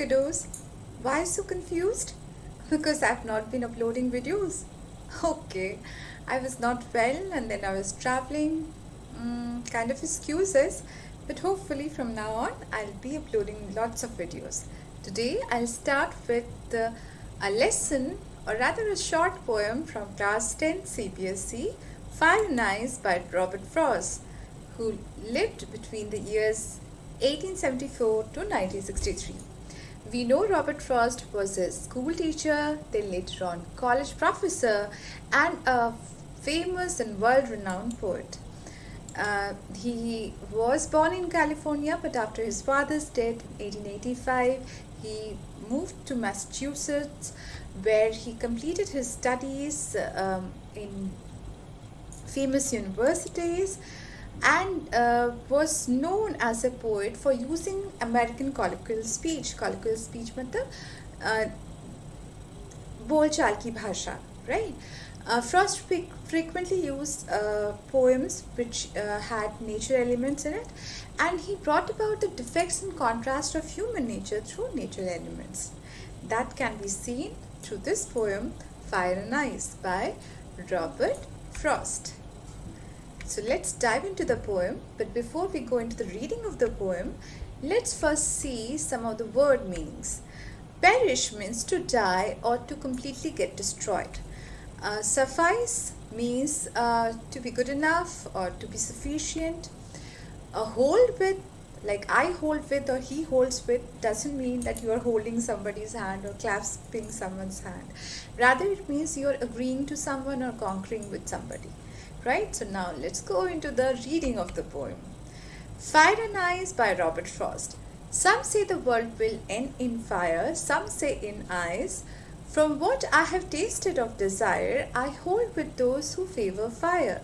kiddos. Why so confused? Because I've not been uploading videos. Okay, I was not well and then I was traveling. Kind of excuses, but hopefully from now on I'll be uploading lots of videos. Today I'll start with a lesson, or rather a short poem from class 10 CBSE, Fire and Ice by Robert Frost, who lived between the years 1874 to 1963. We know Robert Frost was a school teacher, then later on college professor, and a famous and world-renowned poet. He was born in California, but after his father's death in 1885, he moved to Massachusetts, where he completed his studies in famous universities, and was known as a poet for using American colloquial speech. Colloquial speech मतलब बोलचाल की भाषा, right? Frost frequently used poems which had nature elements in it, and he brought about the defects and contrast of human nature through nature elements. That can be seen through this poem, Fire and Ice by Robert Frost. So let's dive into the poem, but before we go into the reading of the poem, let's first see some of the word meanings. Perish means to die or to completely get destroyed. Suffice means to be good enough or to be sufficient. Hold with, like I hold with or he holds with, doesn't mean that you are holding somebody's hand or clasping someone's hand. Rather, it means you are agreeing to someone or conquering with somebody. Right? So now let's go into the reading of the poem. Fire and Ice by Robert Frost. Some say the world will end in fire, some say in ice. From what I have tasted of desire, I hold with those who favor fire.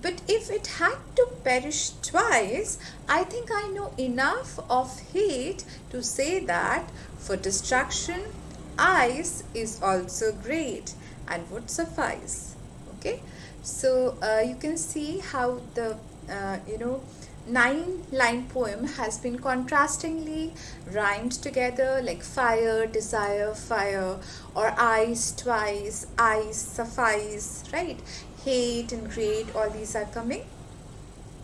But if it had to perish twice, I think I know enough of hate to say that for destruction, ice is also great and would suffice. Okay? So you can see how the 9-line poem has been contrastingly rhymed together, like fire, desire, fire, or ice twice, ice, suffice, right? Hate and great, all these are coming,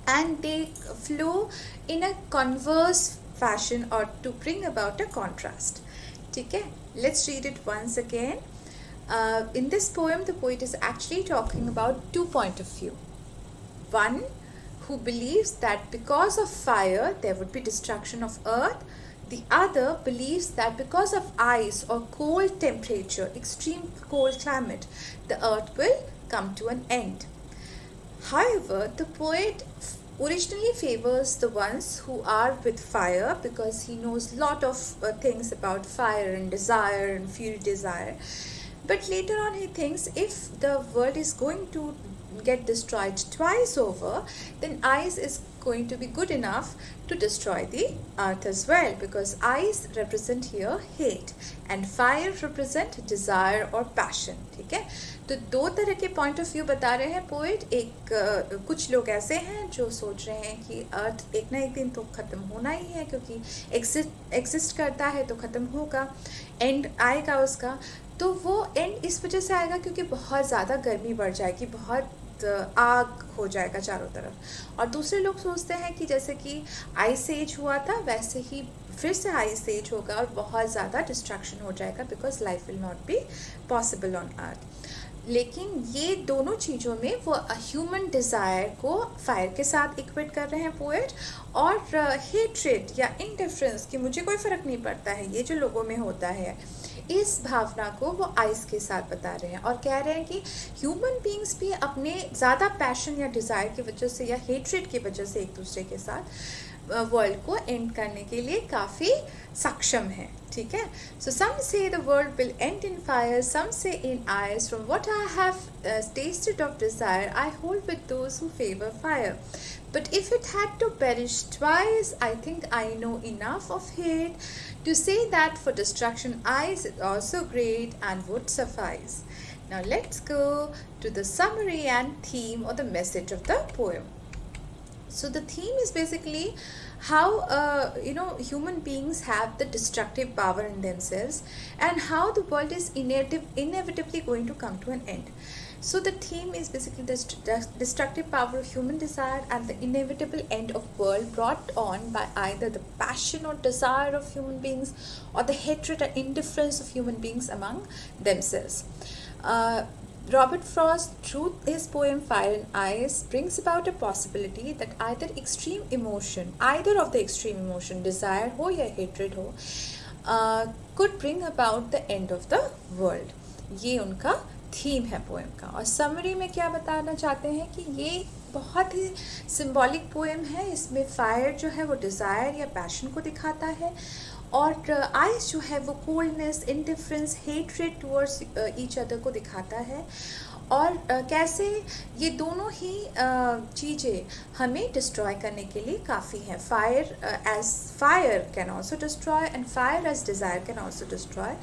and they flow in a converse fashion or to bring about a contrast. Okay, let's read it once again. In this poem, the poet is actually talking about two points of view. One, who believes that because of fire, there would be destruction of earth. The other believes that because of ice or cold temperature, extreme cold climate, the earth will come to an end. However, the poet originally favors the ones who are with fire because he knows a lot of things about fire and desire and fury desire. But later on he thinks if the world is going to get destroyed twice over, then ice is going to be good enough to destroy the earth as well, because ice represent here hate and fire represent desire or passion. ठीक है, तो दो तरह के point of view बता रहे हैं poet. एक कुछ लोग ऐसे हैं जो सोच रहे हैं कि अर्थ एक ना एक दिन तो ख़त्म होना ही है, क्योंकि एग्जिस्ट करता है तो ख़त्म होगा, एंड आएगा उसका. तो वो एंड इस वजह से आएगा क्योंकि बहुत ज़्यादा गर्मी बढ़ जाएगी, बहुत आग हो जाएगा चारों तरफ. और दूसरे लोग सोचते हैं कि जैसे कि आइस एज हुआ था वैसे ही फिर से आइस एज होगा और बहुत ज़्यादा डिस्ट्रक्शन हो जाएगा, because life will not be possible on earth. लेकिन ये दोनों चीज़ों में वो ह्यूमन डिज़ायर को फायर के साथ इक्वेट कर रहे हैं पोएट, और हेट्रेड या इंडिफरेंस कि मुझे कोई फ़र्क नहीं पड़ता है ये जो लोगों में होता है, इस भावना को वो आइस के साथ बता रहे हैं. और कह रहे हैं कि ह्यूमन बीइंग्स भी अपने ज़्यादा पैशन या डिज़ायर की वजह से या हेट्रेड की वजह से एक दूसरे के साथ वर्ल्ड को एंड करने के लिए काफ़ी सक्षम है. ठीक है, so some say the world will end in fire, some say in ice. From what I have tasted of desire, I hold with those who favor fire. But if it had to perish twice, I think I know enough of hate to say that for destruction ice is also great and would suffice. Now let's go to the summary and theme or the message of the poem. So the theme is basically how human beings have the destructive power in themselves, and how the world is inevitably going to come to an end. So the theme is basically the destructive power of human desire and the inevitable end of world brought on by either the passion or desire of human beings, or the hatred or indifference of human beings among themselves. Uh, Robert Frost, through his poem Fire and Ice, brings about a possibility that either of the extreme emotion, desire हो या hatred हो, could bring about the end of the world. ये उनका theme है poem का. और summary में क्या बताना चाहते हैं कि ये बहुत ही सिंबॉलिक पोएम है. इसमें फायर जो है वो डिज़ायर या पैशन को दिखाता है, और आइस जो है वो coldness, indifference, hatred towards each other को दिखाता है. और कैसे ये दोनों ही चीज़ें हमें डिस्ट्रॉय करने के लिए काफ़ी हैं. Fire can also destroy, and fire as desire can also destroy.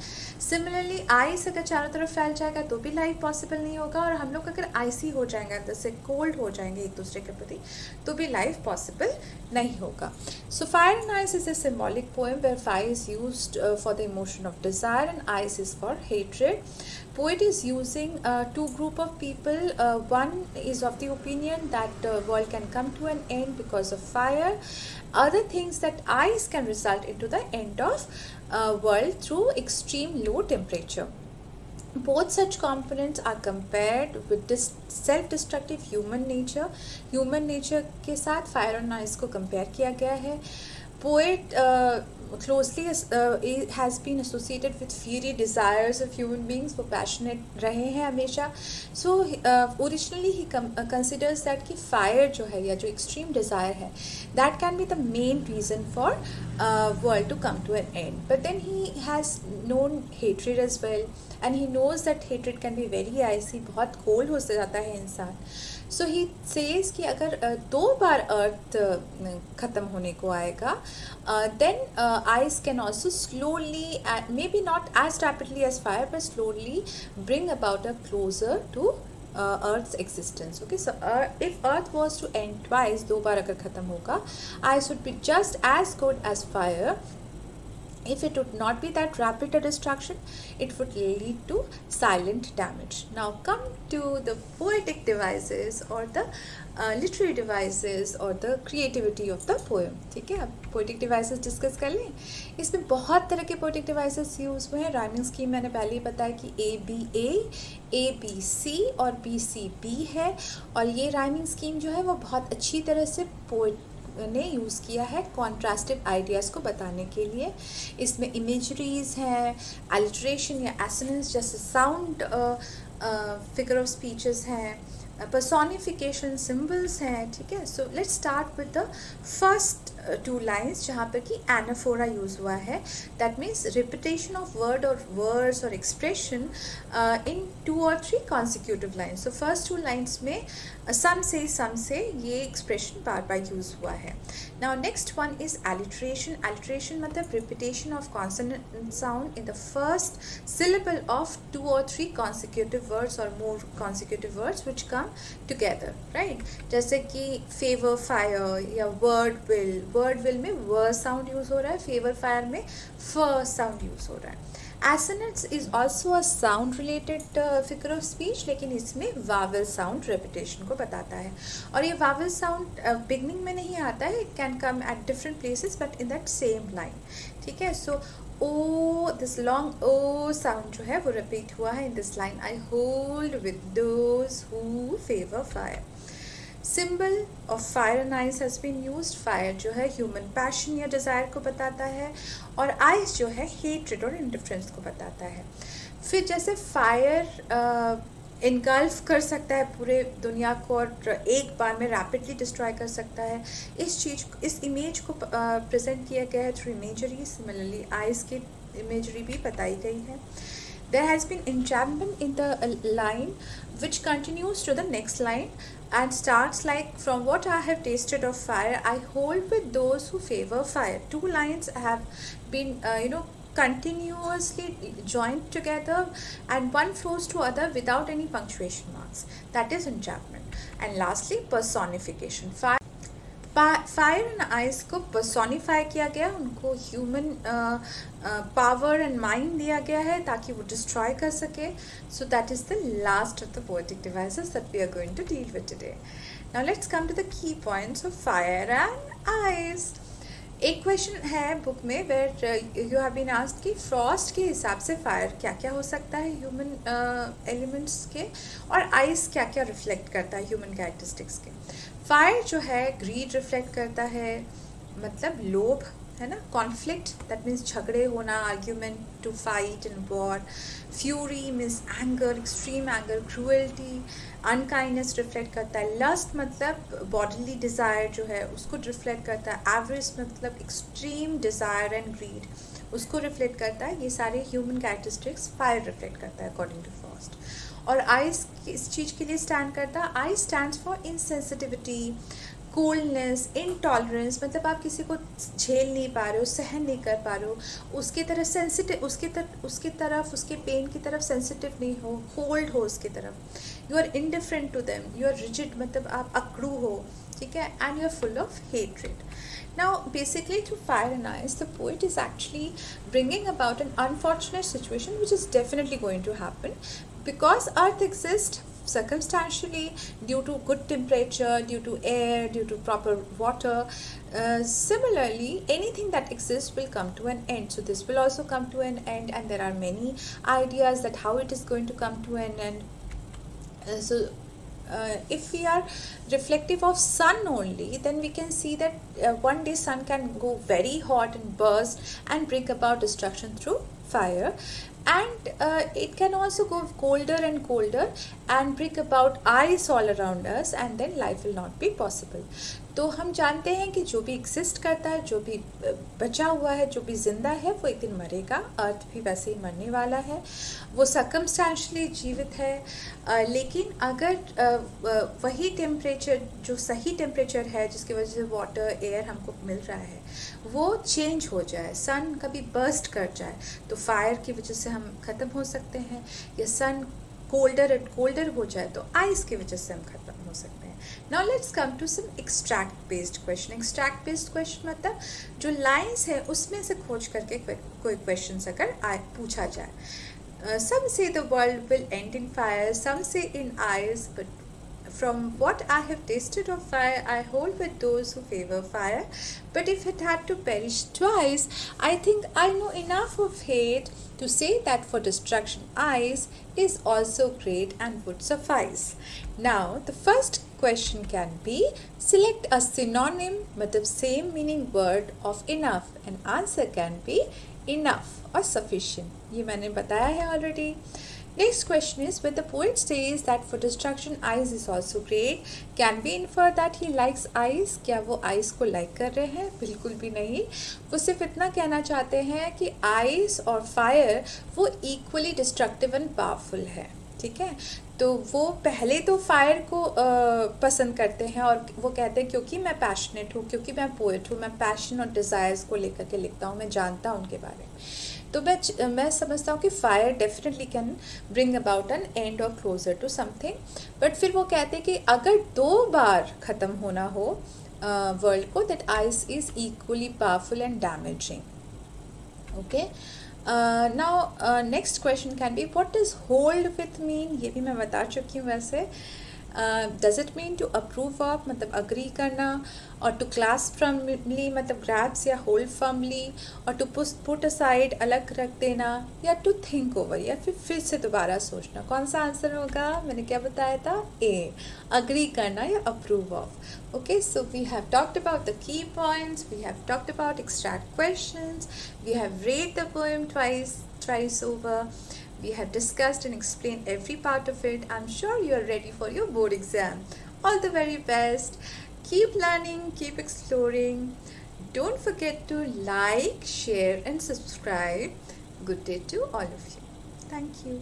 Similarly ice अगर चारों तरफ फैल जाएगा तो भी लाइफ पॉसिबल नहीं होगा, और हम लोग अगर आइसी हो जाएंगे, अंदर से कोल्ड हो जाएंगे एक दूसरे के प्रति, तो भी लाइफ पॉसिबल नहीं होगा. So fire and ice is a symbolic poem where fire is used for the emotion of desire and ice is for hatred. Poet is using two group of people. One is of the opinion that world can come to an end because of fire. Other thinks that ice can result into the end of world through extreme low temperature. Both such components are compared with this self-destructive human nature. Human nature के साथ fire and ice को compare किया गया है. Poet closely has been associated with fiery desires of human beings. वो passionate रहे हैं हमेशा. So originally he considers that कि fire जो है या जो extreme desire है, that can be the main reason for world to come to an end. But then he has known hatred as well, and he knows that hatred can be very icy. बहुत cold हो जाता है इंसान. So he says कि अगर 2 बार अर्थ ख़त्म होने को आएगा, then ice can also slowly, maybe not as rapidly as fire, but slowly bring about a closer to Earth's existence. Okay, so if Earth was to end twice, 2 बार अगर ख़त्म होगा, ice would be just as good as fire. If it would not be that rapid a destruction, it would lead to silent damage. Now come to the poetic devices or the literary devices or the creativity of the poem. ठीक है, अब poetic devices discuss कर लें. इसमें बहुत तरह के poetic devices use हुए हैं. राइमिंग स्कीम मैंने पहले ही बताया कि ABA, ABC और BCB है, और ये राइमिंग स्कीम जो है वो बहुत अच्छी तरह से पोएट ने यूज़ किया है कॉन्ट्रास्टिव आइडियाज़ को बताने के लिए. इसमें इमेजरीज हैं, अलिटरेशन या एसोनेंस जैसे साउंड फिगर ऑफ स्पीचेस हैं, personification symbols हैं. ठीक है, so let's start with the first 2 lines जहाँ पर कि एनाफोरा यूज़ हुआ है. That means repetition of word और वर्ड्स और expression in 2 or 3 consecutive lines. So first 2 lines में सम से ये एक्सप्रेशन बार बार यूज़ हुआ है. Now next one is alliteration. Alliteration मतलब repetition of consonant sound in the first syllable of 2 or 3 consecutive words or more consecutive words which come together, right? जैसे कि favor fire या word will में व sound use हो रहा है, favor fire में फ साउंड यूज़ हो रहा है. Assonance is also a sound related figure of speech, लेकिन इसमें vowel sound repetition को बताता है. और ये vowel sound beginning में नहीं आता है, it can come at different places but in that same line. ठीक है, so O, this long O sound जो है वो repeat हुआ है in this line. I hold with those who favor fire. Symbol of fire and ice has been used. Fire जो है human passion या desire को बताता है, और ice जो है hatred और indifference को बताता है. फिर जैसे fire इनगल्फ कर सकता है पूरे दुनिया को और एक बार में रैपिडली डिस्ट्रॉय कर सकता है. इस इमेज को प्रेजेंट किया गया है थ्रू इमेजरी. सिमिलरली आइस की इमेजरी भी बताई गई है. There has been enchantment in the line which continues to the next line and starts like, from what I have tasted of fire, I hold with those who favor fire. 2 lines have been continuously joined together, and one flows to other without any punctuation marks. That is enchantment. And lastly, personification. Fire and ice को personify किया गया, उनको human power and mind दिया गया है ताकि वो destroy कर सके. So that is the last of the poetic devices that we are going to deal with today. Now let's come to the key points of fire and ice. एक question है book में where you have been asked कि Frost के हिसाब से fire क्या क्या हो सकता है ह्यूमन एलिमेंट्स के, और आइस क्या क्या रिफ्लेक्ट करता है ह्यूमन कैरेक्टरिस्टिक्स के. फायर जो है ग्रीड रिफ्लेक्ट करता है, मतलब लोभ है ना, कॉन्फ्लिक्ट दैट मीन्स झगड़े होना, argument, to fight in war. Fury means anger, extreme anger, cruelty. Unkindness reflect करता है. लस्ट मतलब बॉडीली डिज़ायर जो है उसको रिफ्लेक्ट करता है. एवरेज मतलब एक्सट्रीम डिज़ायर एंड ग्रीड, उसको रिफ्लेक्ट करता है. ये सारे ह्यूमन कैरेक्टरिस्टिक्स फायर रिफ्लेक्ट करता है अकॉर्डिंग टू फर्स्ट. और आइस इस चीज़ के लिए स्टैंड करता है. आई stands for insensitivity, coldness, intolerance, मतलब आप किसी को झेल नहीं पा रहे हो, सहन नहीं कर पा रहे हो, उसकी तरह सेंसिटिव, उसकी तरफ उसके पेन की तरफ सेंसिटिव नहीं हो, कोल्ड हो उसकी तरफ. You are indifferent to them, you are rigid, मतलब आप अकड़ू हो, ठीक है, and you are full of hatred. Now, basically, through fire and ice, the poet is actually bringing about an unfortunate situation which is definitely going to happen because Earth exists circumstantially due to good temperature, due to air, due to proper water. Similarly, anything that exists will come to an end. So this will also come to an end, and there are many ideas that how it is going to come to an end. If we are reflective of sun only, then we can see that one day sun can go very hot and burst and bring about destruction through fire, and it can also go colder and colder and bring about ice all around us, and then life will not be possible. तो हम जानते हैं कि जो भी exist करता है, जो भी बचा हुआ है, जो भी जिंदा है, वो एक दिन मरेगा. अर्थ भी वैसे ही मरने वाला है. वो सर्कमस्टेंशली जीवित है, लेकिन अगर वही टेम्परेचर, जो सही टेम्परेचर है जिसकी वजह से वाटर, एयर हमको मिल रहा है, वो चेंज हो जाए, सन कभी बर्स्ट कर जाए, तो फायर की वजह से हम ख़त्म हो सकते हैं. या सन कोल्डर एंड कोल्डर हो जाए तो आइस की वजह से हम ख़त्म हो सकते हैं. Now let's come to some extract based question. Extract based question मतलब जो लाइंस है उसमें से खोज करके कोई क्वेश्चन अगर पूछा जाए. Some say the world will end in fire, some say in ice, but from what I have tasted of fire, I hold with those who favor fire. But if it had to perish twice, I think I know enough of hate to say that for destruction ice is also great and would suffice. Now, the first question can be, select a synonym, matlab same meaning word of enough, and answer can be enough or sufficient. ये मैंने बताया है already. Next question is, when the poet says that for destruction ice is also great, can we infer that he likes ice? क्या वो ice को like कर रहे हैं? बिल्कुल भी नहीं. वो सिर्फ इतना कहना चाहते हैं कि ice और fire वो equally destructive and powerful है, ठीक है. तो वो पहले तो फायर को पसंद करते हैं और वो कहते हैं क्योंकि मैं पैशनेट हूँ, क्योंकि मैं पोएट हूँ, मैं पैशन और डिज़ायर्स को लेकर के लिखता हूँ, मैं जानता हूँ उनके बारे में. तो मैं समझता हूँ कि fire definitely can bring about an and और क्लोजर टू समथिंग. बट फिर वो कहते हैं कि अगर 2 बार ख़त्म होना हो वर्ल्ड को, that ice is equally powerful and damaging. Okay. Now next question can be, what does hold with mean? ये भी मैं बता चुकी हूँ वैसे. Does it mean to approve of, मतलब अग्री करना, और टू क्लास्प फर्मली मतलब ग्रैब्स या होल्ड फर्मली, और टू पुट असाइड अलग रख देना, या टू थिंक ओवर, या फिर से दोबारा सोचना. कौन सा आंसर होगा? मैंने क्या बताया था? ए, अग्री करना या approve of. Okay, so we have talked about the key points, we have talked about extract questions, we have read the poem twice over, we have discussed and explained every part of it. I'm sure you are ready for your board exam. All the very best. Keep learning, keep exploring. Don't forget to like, share and subscribe. Good day to all of you. Thank you.